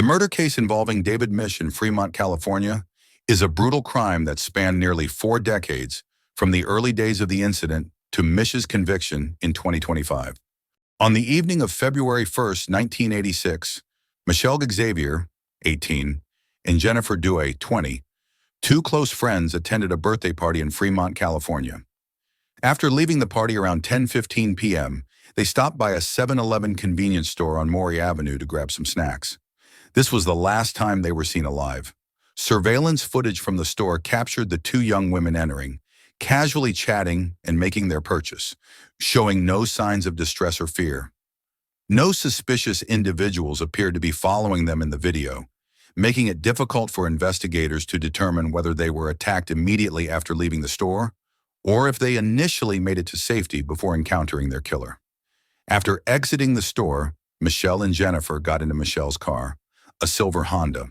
murder case involving David Mish in Fremont, California, is a brutal crime that spanned nearly 4 decades, from the early days of the incident to Mish's conviction in 2025. On the evening of February 1st, 1986, Michelle Xavier, 18, and Jennifer Dewey, 20, two close friends attended a birthday party in Fremont, California. After leaving the party around 10:15 p.m., they stopped by a 7-Eleven convenience store on Maury Avenue to grab some snacks. This was the last time they were seen alive. Surveillance footage from the store captured the two young women entering, casually chatting and making their purchase, showing no signs of distress or fear. No suspicious individuals appeared to be following them in the video, making it difficult for investigators to determine whether they were attacked immediately after leaving the store or if they initially made it to safety before encountering their killer. After exiting the store, Michelle and Jennifer got into Michelle's car, a silver Honda.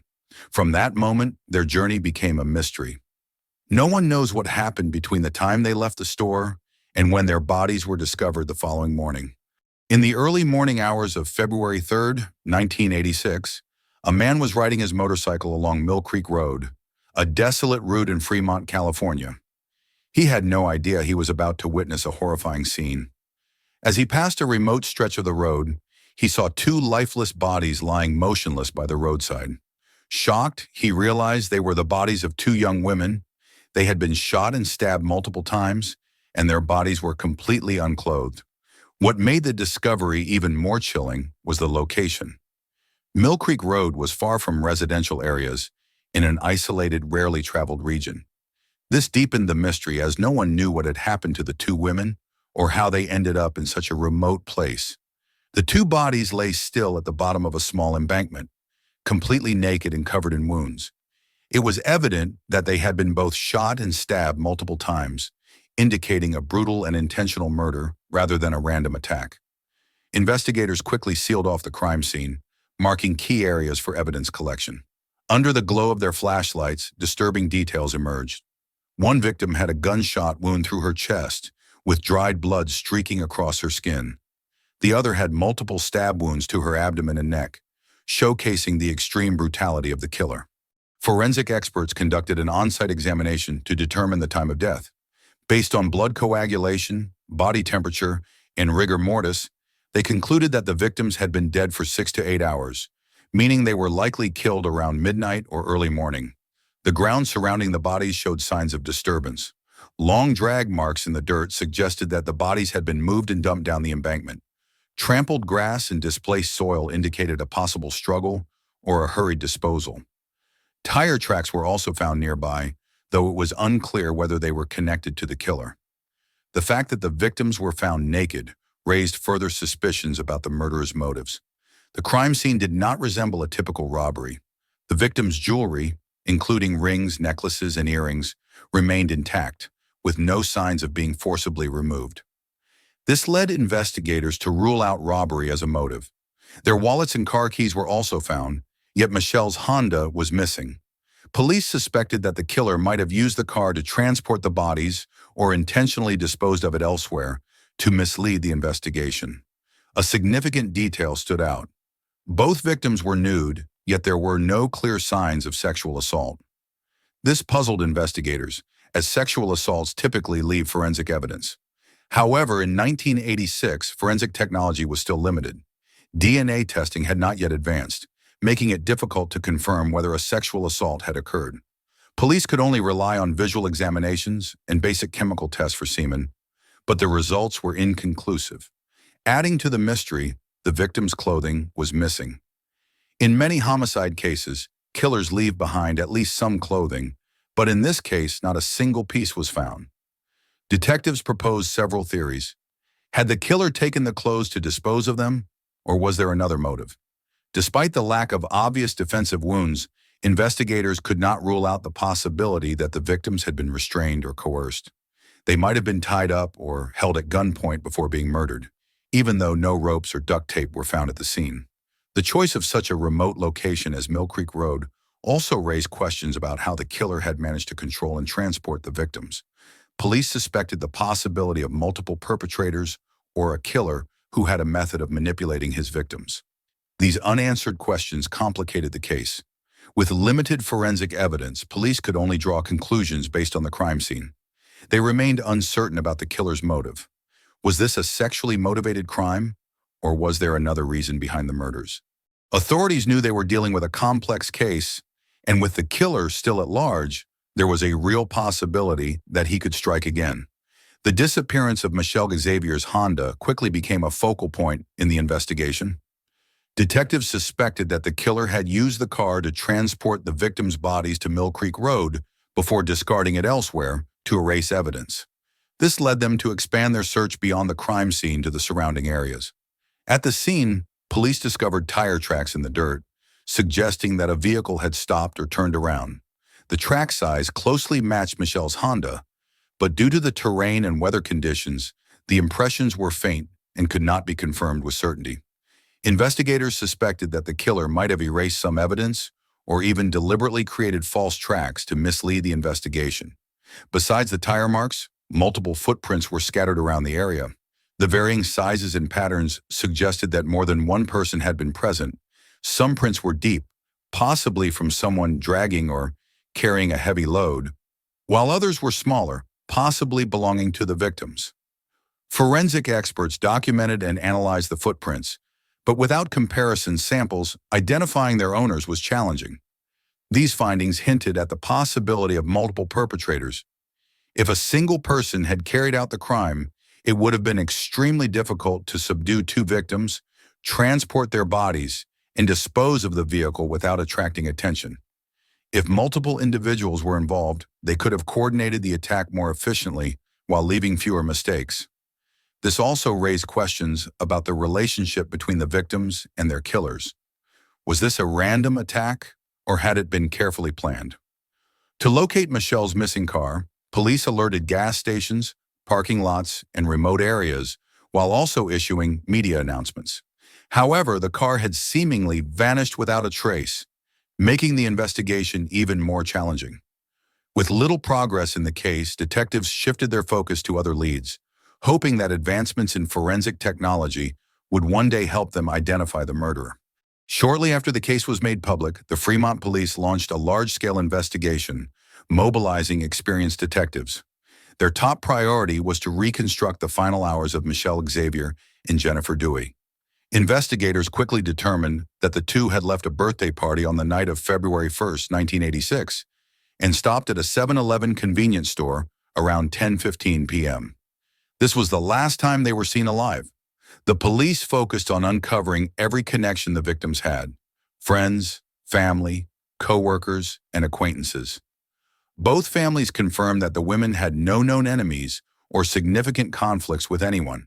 From that moment, their journey became a mystery. No one knows what happened between the time they left the store and when their bodies were discovered the following morning. In the early morning hours of February 3rd, 1986, a man was riding his motorcycle along Mill Creek Road, a desolate route in Fremont, California. He had no idea he was about to witness a horrifying scene. As he passed a remote stretch of the road, he saw two lifeless bodies lying motionless by the roadside. Shocked, he realized they were the bodies of two young women. They had been shot and stabbed multiple times, and their bodies were completely unclothed. What made the discovery even more chilling was the location. Mill Creek Road was far from residential areas, in an isolated, rarely traveled region. This deepened the mystery as no one knew what had happened to the two women or how they ended up in such a remote place. The two bodies lay still at the bottom of a small embankment, completely naked and covered in wounds. It was evident that they had been both shot and stabbed multiple times, indicating a brutal and intentional murder rather than a random attack. Investigators quickly sealed off the crime scene, marking key areas for evidence collection. Under the glow of their flashlights, disturbing details emerged. One victim had a gunshot wound through her chest, with dried blood streaking across her skin. The other had multiple stab wounds to her abdomen and neck, showcasing the extreme brutality of the killer. Forensic experts conducted an on-site examination to determine the time of death. Based on blood coagulation, body temperature, and rigor mortis, they concluded that the victims had been dead for 6 to 8 hours, meaning they were likely killed around midnight or early morning. The ground surrounding the bodies showed signs of disturbance. Long drag marks in the dirt suggested that the bodies had been moved and dumped down the embankment. Trampled grass and displaced soil indicated a possible struggle or a hurried disposal. Tire tracks were also found nearby, though it was unclear whether they were connected to the killer. The fact that the victims were found naked raised further suspicions about the murderer's motives. The crime scene did not resemble a typical robbery. The victims' jewelry, including rings, necklaces, and earrings, remained intact, with no signs of being forcibly removed. This led investigators to rule out robbery as a motive. Their wallets and car keys were also found, yet Michelle's Honda was missing. Police suspected that the killer might have used the car to transport the bodies or intentionally disposed of it elsewhere to mislead the investigation. A significant detail stood out. Both victims were nude, yet there were no clear signs of sexual assault. This puzzled investigators, as sexual assaults typically leave forensic evidence. However, in 1986, forensic technology was still limited. DNA testing had not yet advanced, making it difficult to confirm whether a sexual assault had occurred. Police could only rely on visual examinations and basic chemical tests for semen, but the results were inconclusive. Adding to the mystery, the victim's clothing was missing. In many homicide cases, killers leave behind at least some clothing, but in this case, not a single piece was found. Detectives proposed several theories. Had the killer taken the clothes to dispose of them, or was there another motive? Despite the lack of obvious defensive wounds, investigators could not rule out the possibility that the victims had been restrained or coerced. They might have been tied up or held at gunpoint before being murdered, even though no ropes or duct tape were found at the scene. The choice of such a remote location as Mill Creek Road also raised questions about how the killer had managed to control and transport the victims. Police suspected the possibility of multiple perpetrators or a killer who had a method of manipulating his victims. These unanswered questions complicated the case. With limited forensic evidence, police could only draw conclusions based on the crime scene. They remained uncertain about the killer's motive. Was this a sexually motivated crime, or was there another reason behind the murders? Authorities knew they were dealing with a complex case, and with the killer still at large, there was a real possibility that he could strike again. The disappearance of Michelle Xavier's Honda quickly became a focal point in the investigation. Detectives suspected that the killer had used the car to transport the victims' bodies to Mill Creek Road before discarding it elsewhere to erase evidence. This led them to expand their search beyond the crime scene to the surrounding areas. At the scene, police discovered tire tracks in the dirt, suggesting that a vehicle had stopped or turned around. The track size closely matched Michelle's Honda, but due to the terrain and weather conditions, the impressions were faint and could not be confirmed with certainty. Investigators suspected that the killer might have erased some evidence or even deliberately created false tracks to mislead the investigation. Besides the tire marks, multiple footprints were scattered around the area. The varying sizes and patterns suggested that more than one person had been present. Some prints were deep, possibly from someone dragging or carrying a heavy load, while others were smaller, possibly belonging to the victims. Forensic experts documented and analyzed the footprints, but without comparison samples, identifying their owners was challenging. These findings hinted at the possibility of multiple perpetrators. If a single person had carried out the crime, it would have been extremely difficult to subdue two victims, transport their bodies, and dispose of the vehicle without attracting attention. If multiple individuals were involved, they could have coordinated the attack more efficiently while leaving fewer mistakes. This also raised questions about the relationship between the victims and their killers. Was this a random attack, or had it been carefully planned? To locate Michelle's missing car, police alerted gas stations, parking lots, and remote areas, while also issuing media announcements. However, the car had seemingly vanished without a trace, making the investigation even more challenging. With little progress in the case, detectives shifted their focus to other leads, hoping that advancements in forensic technology would one day help them identify the murderer. Shortly after the case was made public, the Fremont police launched a large-scale investigation, mobilizing experienced detectives. Their top priority was to reconstruct the final hours of Michelle Xavier and Jennifer Dewey. Investigators quickly determined that the two had left a birthday party on the night of February 1st, 1986, and stopped at a 7-Eleven convenience store around 10:15 p.m. This was the last time they were seen alive. The police focused on uncovering every connection the victims had: friends, family, co-workers, and acquaintances. Both families confirmed that the women had no known enemies or significant conflicts with anyone.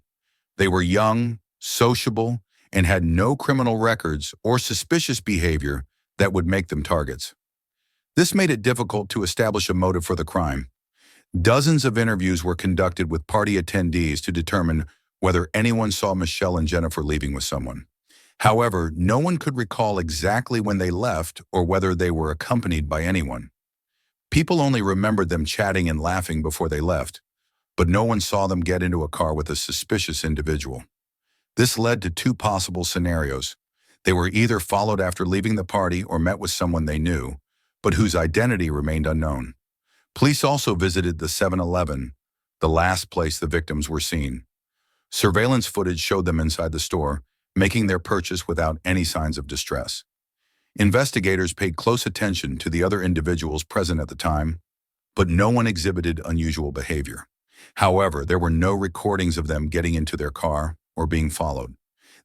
They were young, sociable, and had no criminal records or suspicious behavior that would make them targets. This made it difficult to establish a motive for the crime. Dozens of interviews were conducted with party attendees to determine whether anyone saw Michelle and Jennifer leaving with someone. However, no one could recall exactly when they left or whether they were accompanied by anyone. People only remembered them chatting and laughing before they left, but no one saw them get into a car with a suspicious individual. This led to two possible scenarios. They were either followed after leaving the party or met with someone they knew, but whose identity remained unknown. Police also visited the 7-Eleven, the last place the victims were seen. Surveillance footage showed them inside the store, making their purchase without any signs of distress. Investigators paid close attention to the other individuals present at the time, but no one exhibited unusual behavior. However, there were no recordings of them getting into their car or being followed.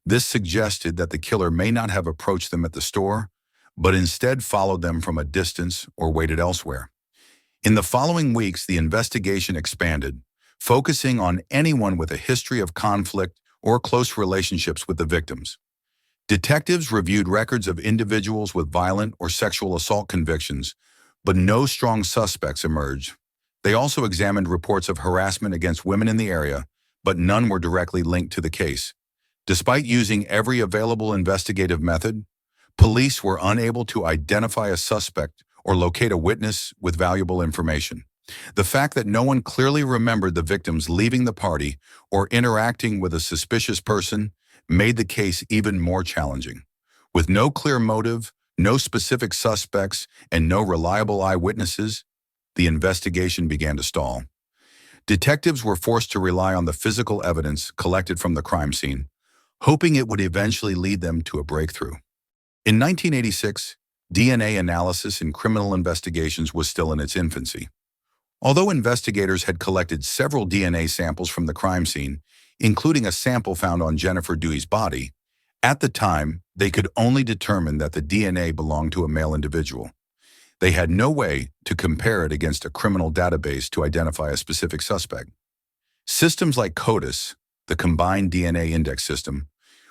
This suggested that the killer may not have approached them at the store, but instead followed them from a distance or waited elsewhere. In the following weeks, the investigation expanded, focusing on anyone with a history of conflict or close relationships with the victims. Detectives reviewed records of individuals with violent or sexual assault convictions, but no strong suspects emerged. They also examined reports of harassment against women in the area, but none were directly linked to the case. Despite using every available investigative method, police were unable to identify a suspect or locate a witness with valuable information. The fact that no one clearly remembered the victims leaving the party or interacting with a suspicious person made the case even more challenging. With no clear motive, no specific suspects, and no reliable eyewitnesses, the investigation began to stall. Detectives were forced to rely on the physical evidence collected from the crime scene, hoping it would eventually lead them to a breakthrough. In 1986, DNA analysis in criminal investigations was still in its infancy. Although investigators had collected several DNA samples from the crime scene, including a sample found on Jennifer Dewey's body, at the time, they could only determine that the DNA belonged to a male individual. They had no way to compare it against a criminal database to identify a specific suspect. Systems like CODIS, the Combined DNA Index System,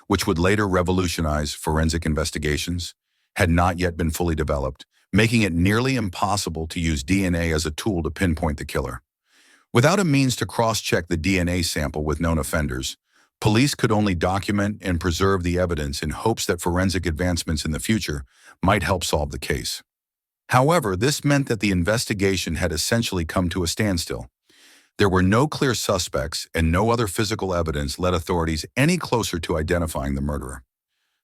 which would later revolutionize forensic investigations, had not yet been fully developed, making it nearly impossible to use DNA as a tool to pinpoint the killer. Without a means to cross-check the DNA sample with known offenders, police could only document and preserve the evidence in hopes that forensic advancements in the future might help solve the case. However, this meant that the investigation had essentially come to a standstill. There were no clear suspects, and no other physical evidence led authorities any closer to identifying the murderer.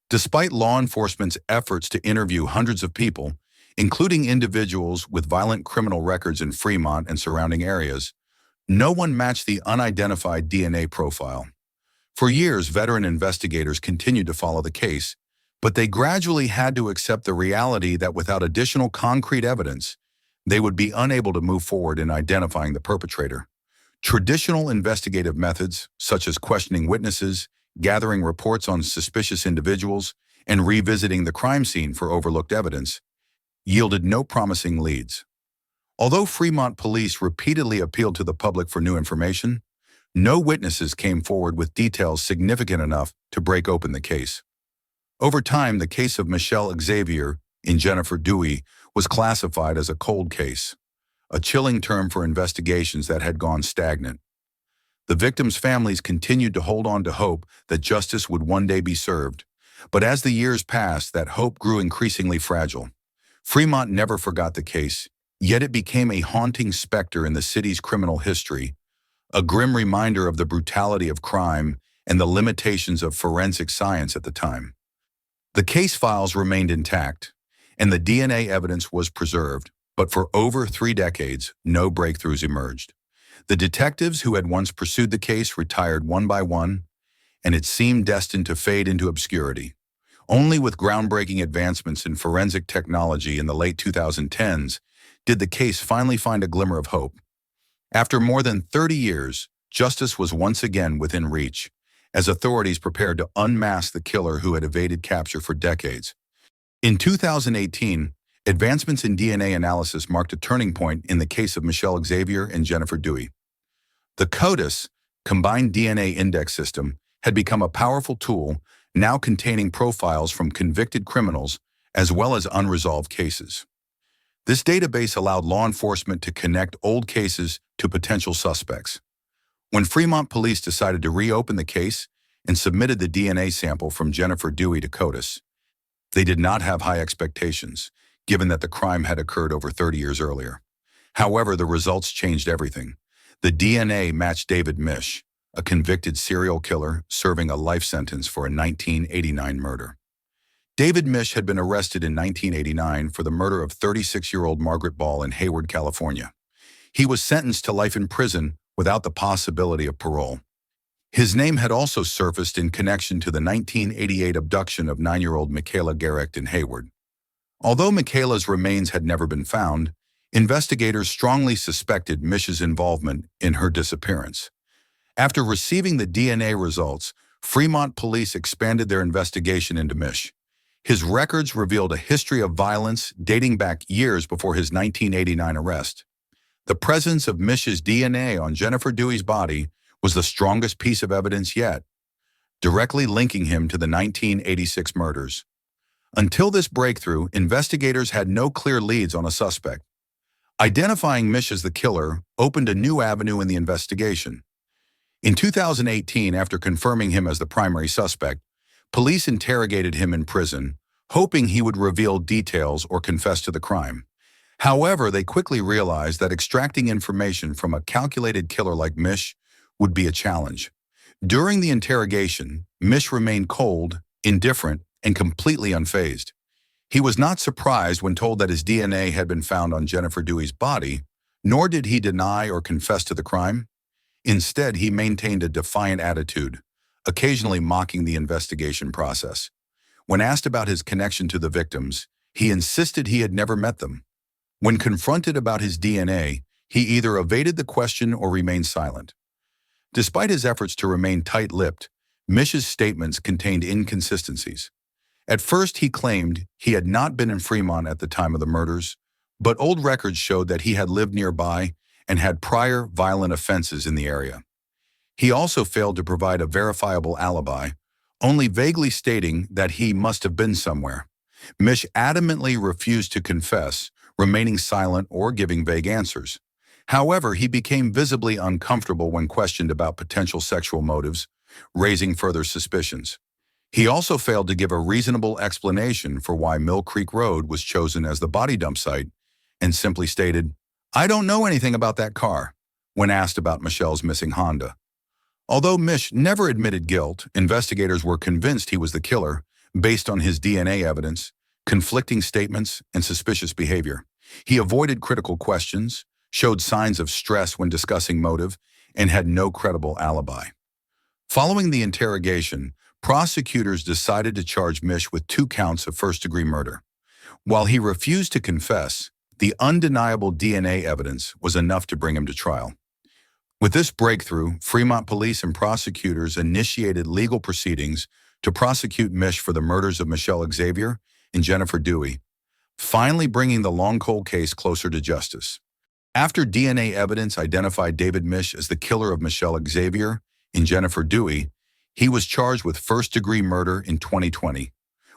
Despite law enforcement's efforts to interview hundreds of people, including individuals with violent criminal records in Fremont and surrounding areas, no one matched the unidentified DNA profile. For years, veteran investigators continued to follow the case, but they gradually had to accept the reality that without additional concrete evidence, they would be unable to move forward in identifying the perpetrator. Traditional investigative methods, such as questioning witnesses, gathering reports on suspicious individuals, and revisiting the crime scene for overlooked evidence, yielded no promising leads. Although Fremont police repeatedly appealed to the public for new information, no witnesses came forward with details significant enough to break open the case. Over time, the case of Michelle Xavier and Jennifer Dewey was classified as a cold case, a chilling term for investigations that had gone stagnant. The victims' families continued to hold on to hope that justice would one day be served, but as the years passed, that hope grew increasingly fragile. Fremont never forgot the case, yet it became a haunting specter in the city's criminal history, a grim reminder of the brutality of crime and the limitations of forensic science at the time. The case files remained intact, and the DNA evidence was preserved, but for over 3 decades, no breakthroughs emerged. The detectives who had once pursued the case retired one by one, and it seemed destined to fade into obscurity. Only with groundbreaking advancements in forensic technology in the late 2010s did the case finally find a glimmer of hope. After more than 30 years, justice was once again within reach, as authorities prepared to unmask the killer who had evaded capture for decades. In 2018, advancements in DNA analysis marked a turning point in the case of Michelle Xavier and Jennifer Dewey. The CODIS, Combined DNA Index System, had become a powerful tool, now containing profiles from convicted criminals as well as unresolved cases. This database allowed law enforcement to connect old cases to potential suspects. When Fremont police decided to reopen the case and submitted the DNA sample from Jennifer Dewey to CODIS, they did not have high expectations, given that the crime had occurred over 30 years earlier. However, the results changed everything. The DNA matched David Mish, a convicted serial killer serving a life sentence for a 1989 murder. David Mish had been arrested in 1989 for the murder of 36-year-old Margaret Ball in Hayward, California. He was sentenced to life in prison without the possibility of parole. His name had also surfaced in connection to the 1988 abduction of 9-year-old Michaela Garrecht in Hayward. Although Michaela's remains had never been found, investigators strongly suspected Mish's involvement in her disappearance. After receiving the DNA results, Fremont police expanded their investigation into Mish. His records revealed a history of violence dating back years before his 1989 arrest. The presence of Mish's DNA on Jennifer Dewey's body was the strongest piece of evidence yet, directly linking him to the 1986 murders. Until this breakthrough, investigators had no clear leads on a suspect. Identifying Mish as the killer opened a new avenue in the investigation. In 2018, after confirming him as the primary suspect, police interrogated him in prison, hoping he would reveal details or confess to the crime. However, they quickly realized that extracting information from a calculated killer like Mish would be a challenge. During the interrogation, Mish remained cold, indifferent, and completely unfazed. He was not surprised when told that his DNA had been found on Jennifer Dewey's body, nor did he deny or confess to the crime. Instead, he maintained a defiant attitude, occasionally mocking the investigation process. When asked about his connection to the victims, he insisted he had never met them. When confronted about his DNA, he either evaded the question or remained silent. Despite his efforts to remain tight-lipped, Mish's statements contained inconsistencies. At first, he claimed he had not been in Fremont at the time of the murders, but old records showed that he had lived nearby and had prior violent offenses in the area. He also failed to provide a verifiable alibi, only vaguely stating that he must have been somewhere. Mish adamantly refused to confess, remaining silent or giving vague answers. However, he became visibly uncomfortable when questioned about potential sexual motives, raising further suspicions. He also failed to give a reasonable explanation for why Mill Creek Road was chosen as the body dump site, and simply stated, "I don't know anything about that car," when asked about Michelle's missing Honda. Although Mish never admitted guilt, investigators were convinced he was the killer based on his DNA evidence, conflicting statements, and suspicious behavior. He avoided critical questions, showed signs of stress when discussing motive, and had no credible alibi. Following the interrogation, prosecutors decided to charge Mish with 2 counts of first-degree murder. While he refused to confess, the undeniable DNA evidence was enough to bring him to trial. With this breakthrough, Fremont police and prosecutors initiated legal proceedings to prosecute Mish for the murders of Michelle Xavier and Jennifer Dewey, finally bringing the long cold case closer to justice. After DNA evidence identified David Mish as the killer of Michelle Xavier and Jennifer Dewey, he was charged with first-degree murder in 2020.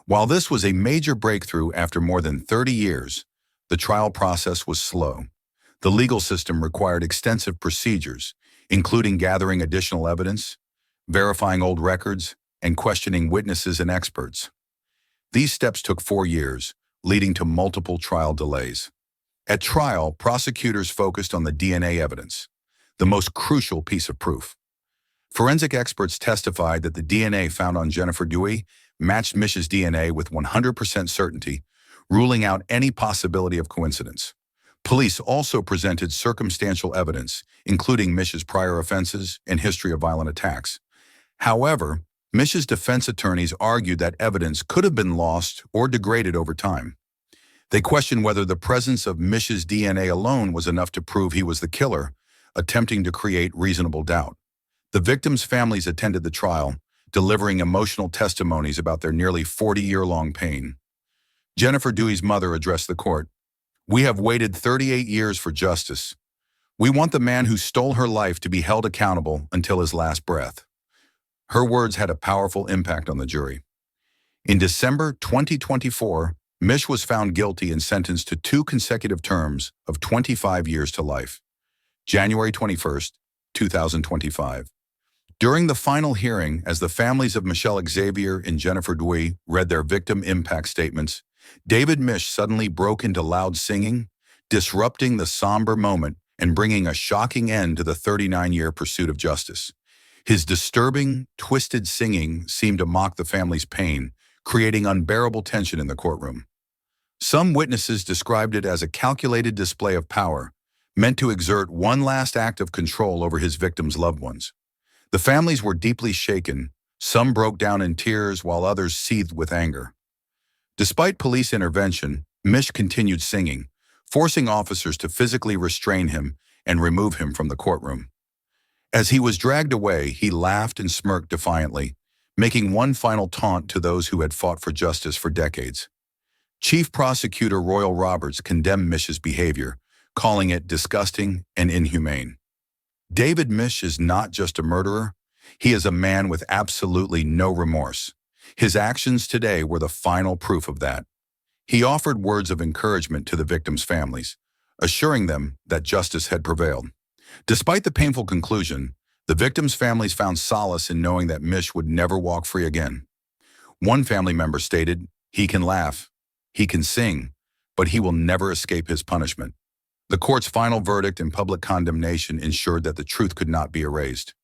While this was a major breakthrough after more than 30 years, the trial process was slow. The legal system required extensive procedures, including gathering additional evidence, verifying old records, and questioning witnesses and experts. These steps took 4 years, leading to multiple trial delays. At trial, prosecutors focused on the DNA evidence, the most crucial piece of proof. Forensic experts testified that the DNA found on Jennifer Dewey matched Mish's DNA with 100% certainty, ruling out any possibility of coincidence. Police also presented circumstantial evidence, including Mish's prior offenses and history of violent attacks. However, Mish's defense attorneys argued that evidence could have been lost or degraded over time. They questioned whether the presence of Mish's DNA alone was enough to prove he was the killer, attempting to create reasonable doubt. The victims' families attended the trial, delivering emotional testimonies about their nearly 40-year-long pain. Jennifer Dewey's mother addressed the court. "We have waited 38 years for justice. We want the man who stole her life to be held accountable until his last breath." Her words had a powerful impact on the jury. In December 2024, Mish was found guilty and sentenced to 2 consecutive terms of 25 years to life. January 21st, 2025. During the final hearing, as the families of Michelle Xavier and Jennifer Dewey read their victim impact statements, David Mish suddenly broke into loud singing, disrupting the somber moment and bringing a shocking end to the 39-year pursuit of justice. His disturbing, twisted singing seemed to mock the family's pain, creating unbearable tension in the courtroom. Some witnesses described it as a calculated display of power, meant to exert one last act of control over his victims' loved ones. The families were deeply shaken. Some broke down in tears while others seethed with anger. Despite police intervention, Mish continued singing, forcing officers to physically restrain him and remove him from the courtroom. As he was dragged away, he laughed and smirked defiantly, making one final taunt to those who had fought for justice for decades. Chief Prosecutor Royal Roberts condemned Mish's behavior, calling it disgusting and inhumane. David Mish is not just a murderer, he is a man with absolutely no remorse. His actions today were the final proof of that. He offered words of encouragement to the victims' families, assuring them that justice had prevailed. Despite the painful conclusion, the victims' families found solace in knowing that Mish would never walk free again. One family member stated, "He can laugh, he can sing, but he will never escape his punishment." The court's final verdict and public condemnation ensured that the truth could not be erased.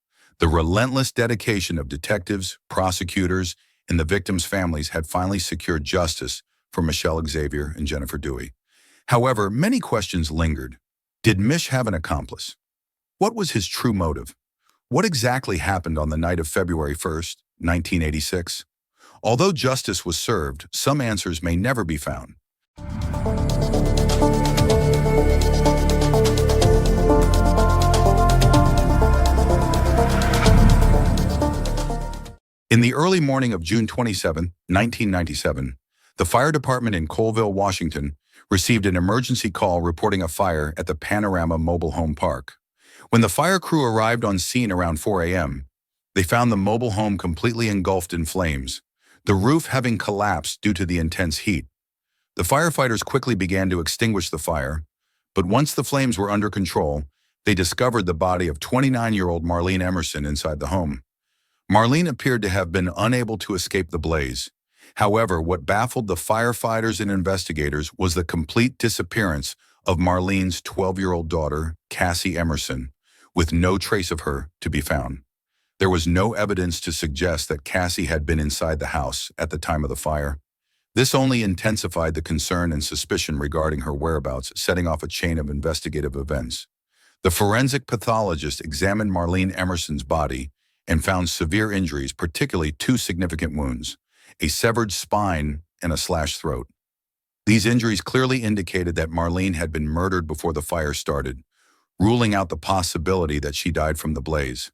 The relentless dedication of detectives, prosecutors, and the victims' families had finally secured justice for Michelle Xavier and Jennifer Dewey. However, many questions lingered. Did Mish have an accomplice? What was his true motive? What exactly happened on the night of February 1st, 1986? Although justice was served, some answers may never be found. In the early morning of June 27, 1997, the fire department in Colville, Washington, received an emergency call reporting a fire at the Panorama Mobile Home Park. When the fire crew arrived on scene around 4 a.m., they found the mobile home completely engulfed in flames, the roof having collapsed due to the intense heat. The firefighters quickly began to extinguish the fire, but once the flames were under control, they discovered the body of 29-year-old Marlene Emerson inside the home. Marlene appeared to have been unable to escape the blaze. However, what baffled the firefighters and investigators was the complete disappearance of Marlene's 12-year-old daughter, Cassie Emerson, with no trace of her to be found. There was no evidence to suggest that Cassie had been inside the house at the time of the fire. This only intensified the concern and suspicion regarding her whereabouts, setting off a chain of investigative events. The forensic pathologist examined Marlene Emerson's body and found severe injuries, particularly two significant wounds, a severed spine and a slashed throat. These injuries clearly indicated that Marlene had been murdered before the fire started, ruling out the possibility that she died from the blaze.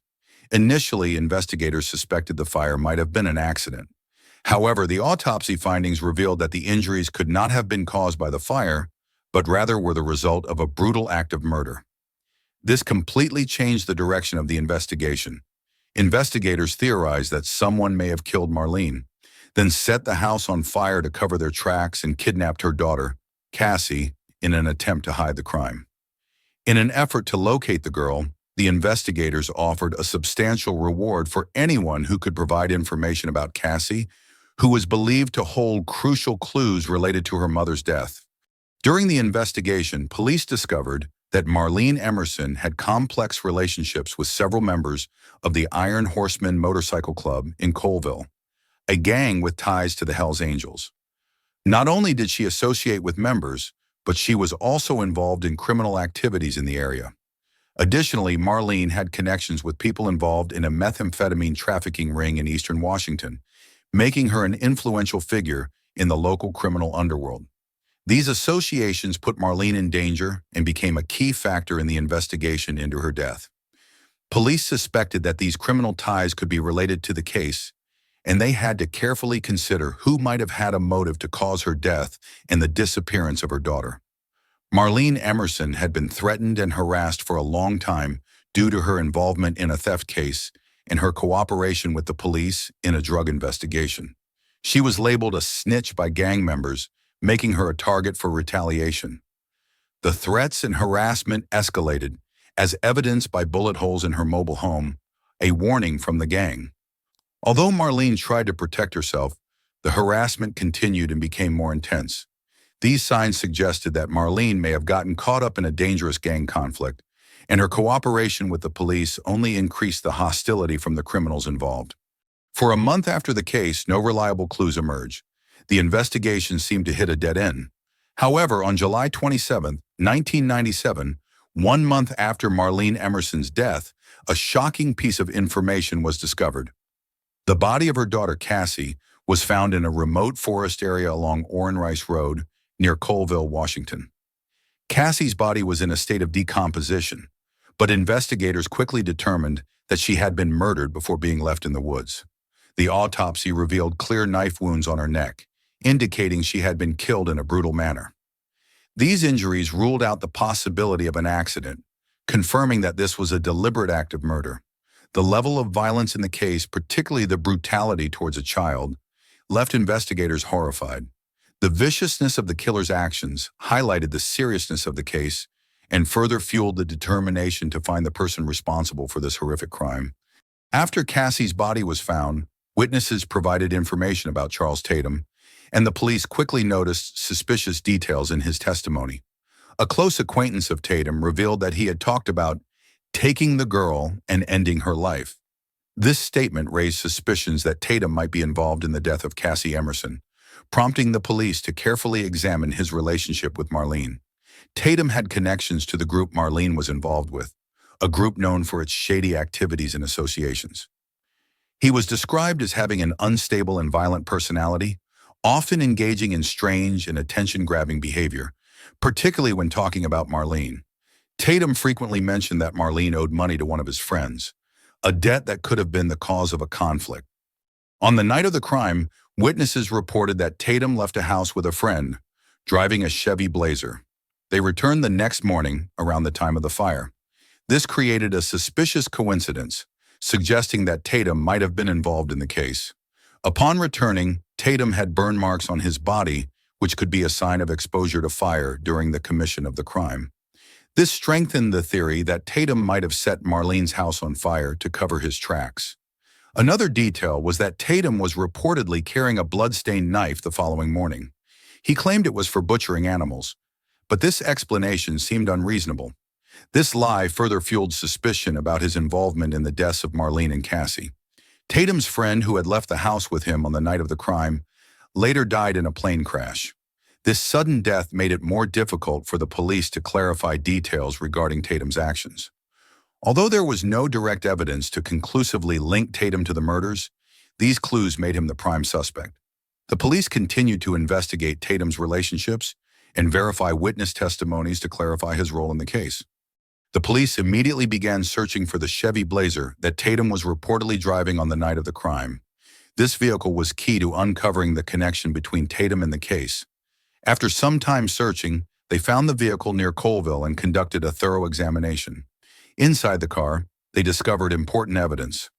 Initially, investigators suspected the fire might have been an accident. However, the autopsy findings revealed that the injuries could not have been caused by the fire, but rather were the result of a brutal act of murder. This completely changed the direction of the investigation. Investigators theorized that someone may have killed Marlene, then set the house on fire to cover their tracks and kidnapped her daughter, Cassie, in an attempt to hide the crime. In an effort to locate the girl, the investigators offered a substantial reward for anyone who could provide information about Cassie, who was believed to hold crucial clues related to her mother's death. During the investigation, police discovered that Marlene Emerson had complex relationships with several members of the Iron Horseman Motorcycle Club in Colville, a gang with ties to the Hells Angels. Not only did she associate with members, but she was also involved in criminal activities in the area. Additionally, Marlene had connections with people involved in a methamphetamine trafficking ring in eastern Washington, making her an influential figure in the local criminal underworld. These associations put Marlene in danger and became a key factor in the investigation into her death. Police suspected that these criminal ties could be related to the case, and they had to carefully consider who might have had a motive to cause her death and the disappearance of her daughter. Marlene Emerson had been threatened and harassed for a long time due to her involvement in a theft case and her cooperation with the police in a drug investigation. She was labeled a snitch by gang members, making her a target for retaliation. The threats and harassment escalated, as evidenced by bullet holes in her mobile home, a warning from the gang. Although Marlene tried to protect herself, the harassment continued and became more intense. These signs suggested that Marlene may have gotten caught up in a dangerous gang conflict, and her cooperation with the police only increased the hostility from the criminals involved. For a month after the case, no reliable clues emerged. The investigation seemed to hit a dead end. However, on July 27, 1997, 1 month after Marlene Emerson's death, a shocking piece of information was discovered. The body of her daughter, Cassie, was found in a remote forest area along Orrin Rice Road near Colville, Washington. Cassie's body was in a state of decomposition, but investigators quickly determined that she had been murdered before being left in the woods. The autopsy revealed clear knife wounds on her neck, indicating she had been killed in a brutal manner. These injuries ruled out the possibility of an accident, confirming that this was a deliberate act of murder. The level of violence in the case, particularly the brutality towards a child, left investigators horrified. The viciousness of the killer's actions highlighted the seriousness of the case and further fueled the determination to find the person responsible for this horrific crime. After Cassie's body was found, witnesses provided information about Charles Tatom, and the police quickly noticed suspicious details in his testimony. A close acquaintance of Tatom revealed that he had talked about taking the girl and ending her life. This statement raised suspicions that Tatom might be involved in the death of Cassie Emerson, prompting the police to carefully examine his relationship with Marlene. Tatom had connections to the group Marlene was involved with, a group known for its shady activities and associations. He was described as having an unstable and violent personality, often engaging in strange and attention-grabbing behavior, particularly when talking about Marlene. Tatom frequently mentioned that Marlene owed money to one of his friends, a debt that could have been the cause of a conflict. On the night of the crime, witnesses reported that Tatom left a house with a friend, driving a Chevy Blazer. They returned the next morning around the time of the fire. This created a suspicious coincidence, suggesting that Tatom might have been involved in the case. Upon returning, Tatom had burn marks on his body, which could be a sign of exposure to fire during the commission of the crime. This strengthened the theory that Tatom might have set Marlene's house on fire to cover his tracks. Another detail was that Tatom was reportedly carrying a blood-stained knife the following morning. He claimed it was for butchering animals, but this explanation seemed unreasonable. This lie further fueled suspicion about his involvement in the deaths of Marlene and Cassie. Tatom's friend, who had left the house with him on the night of the crime, later died in a plane crash. This sudden death made it more difficult for the police to clarify details regarding Tatom's actions. Although there was no direct evidence to conclusively link Tatom to the murders, these clues made him the prime suspect. The police continued to investigate Tatom's relationships and verify witness testimonies to clarify his role in the case. The police immediately began searching for the Chevy Blazer that Tatom was reportedly driving on the night of the crime. This vehicle was key to uncovering the connection between Tatom and the case. After some time searching, they found the vehicle near Colville and conducted a thorough examination. Inside the car, they discovered important evidence.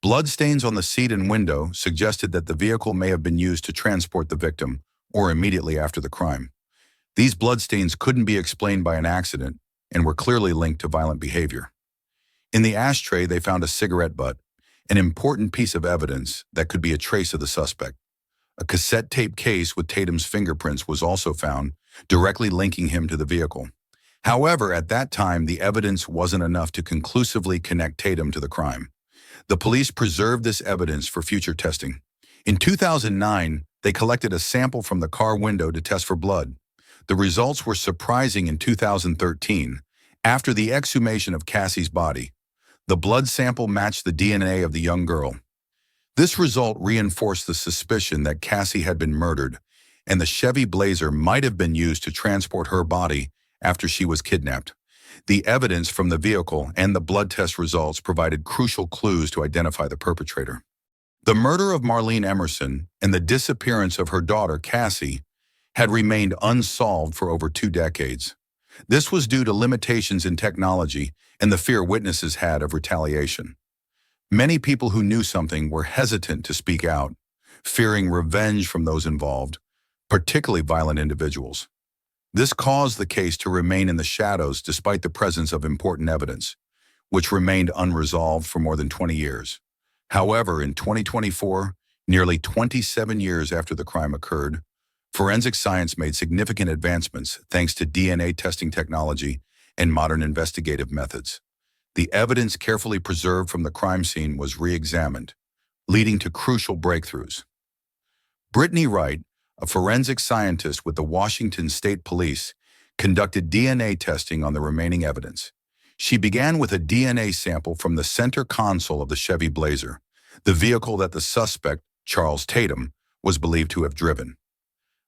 Bloodstains on the seat and window suggested that the vehicle may have been used to transport the victim or immediately after the crime. These bloodstains couldn't be explained by an accident and were clearly linked to violent behavior. In the ashtray, they found a cigarette butt, an important piece of evidence that could be a trace of the suspect. A cassette tape case with Tatom's fingerprints was also found, directly linking him to the vehicle. However, at that time, the evidence wasn't enough to conclusively connect Tatom to the crime. The police preserved this evidence for future testing. In 2009, they collected a sample from the car window to test for blood. The results were surprising in 2013. After the exhumation of Cassie's body, the blood sample matched the DNA of the young girl. This result reinforced the suspicion that Cassie had been murdered, and the Chevy Blazer might have been used to transport her body after she was kidnapped. The evidence from the vehicle and the blood test results provided crucial clues to identify the perpetrator. The murder of Marlene Emerson and the disappearance of her daughter, Cassie, had remained unsolved for over 2 decades. This was due to limitations in technology and the fear witnesses had of retaliation. Many people who knew something were hesitant to speak out, fearing revenge from those involved, particularly violent individuals. This caused the case to remain in the shadows despite the presence of important evidence, which remained unresolved for more than 20 years. However, in 2024, nearly 27 years after the crime occurred, forensic science made significant advancements thanks to DNA testing technology and modern investigative methods. The evidence carefully preserved from the crime scene was re-examined, leading to crucial breakthroughs. Brittany Wright, a forensic scientist with the Washington State Police, conducted DNA testing on the remaining evidence. She began with a DNA sample from the center console of the Chevy Blazer, the vehicle that the suspect, Charles Tatom, was believed to have driven.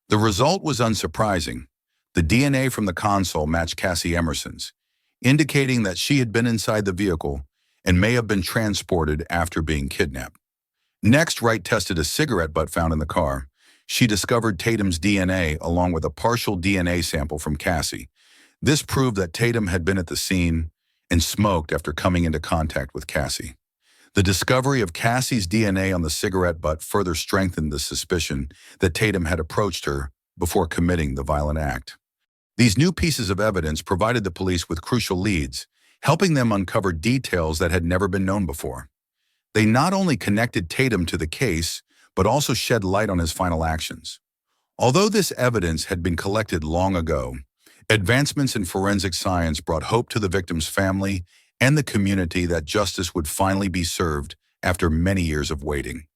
The result was unsurprising. The DNA from the console matched Cassie Emerson's, indicating that she had been inside the vehicle and may have been transported after being kidnapped. Next, Wright tested a cigarette butt found in the car. She discovered Tatom's DNA along with a partial DNA sample from Cassie. This proved that Tatom had been at the scene and smoked after coming into contact with Cassie. The discovery of Cassie's DNA on the cigarette butt further strengthened the suspicion that Tatom had approached her before committing the violent act. These new pieces of evidence provided the police with crucial leads, helping them uncover details that had never been known before. They not only connected Tatom to the case, but also shed light on his final actions. Although this evidence had been collected long ago, advancements in forensic science brought hope to the victim's family and the community that justice would finally be served after many years of waiting.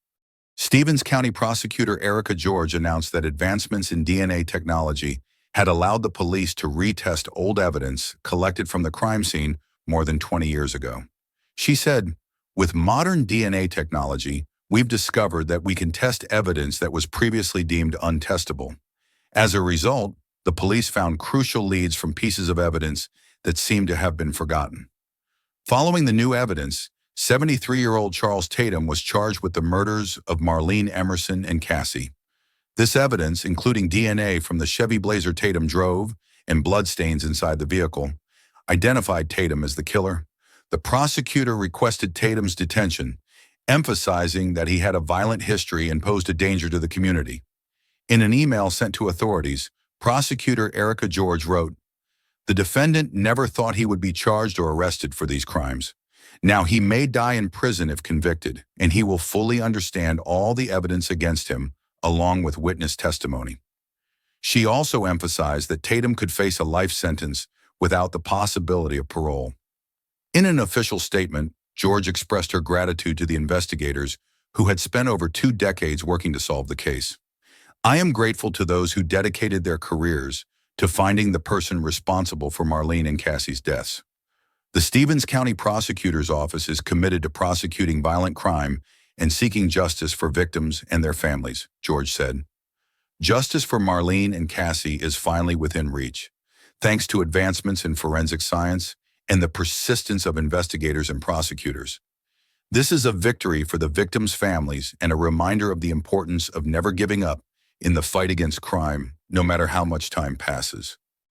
Stevens County Prosecutor Erica George announced that advancements in DNA technology had allowed the police to retest old evidence collected from the crime scene more than 20 years ago. She said, "With modern DNA technology, we've discovered that we can test evidence that was previously deemed untestable. As a result, the police found crucial leads from pieces of evidence that seemed to have been forgotten." Following the new evidence, 73-year-old Charles Tatom was charged with the murders of Marlene Emerson and Cassie. This evidence, including DNA from the Chevy Blazer Tatom drove and bloodstains inside the vehicle, identified Tatom as the killer. The prosecutor requested Tatom's detention, emphasizing that he had a violent history and posed a danger to the community. In an email sent to authorities, Prosecutor Erica George wrote, "The defendant never thought he would be charged or arrested for these crimes. Now he may die in prison if convicted, and he will fully understand all the evidence against him, along with witness testimony." She also emphasized that Tatom could face a life sentence without the possibility of parole. In an official statement, George expressed her gratitude to the investigators who had spent over 2 decades working to solve the case. "I am grateful to those who dedicated their careers to finding the person responsible for Marlene and Cassie's deaths. The Stevens County Prosecutor's Office is committed to prosecuting violent crime and seeking justice for victims and their families," George said. "Justice for Marlene and Cassie is finally within reach, thanks to advancements in forensic science and the persistence of investigators and prosecutors. This is a victory for the victims' families and a reminder of the importance of never giving up in the fight against crime, no matter how much time passes."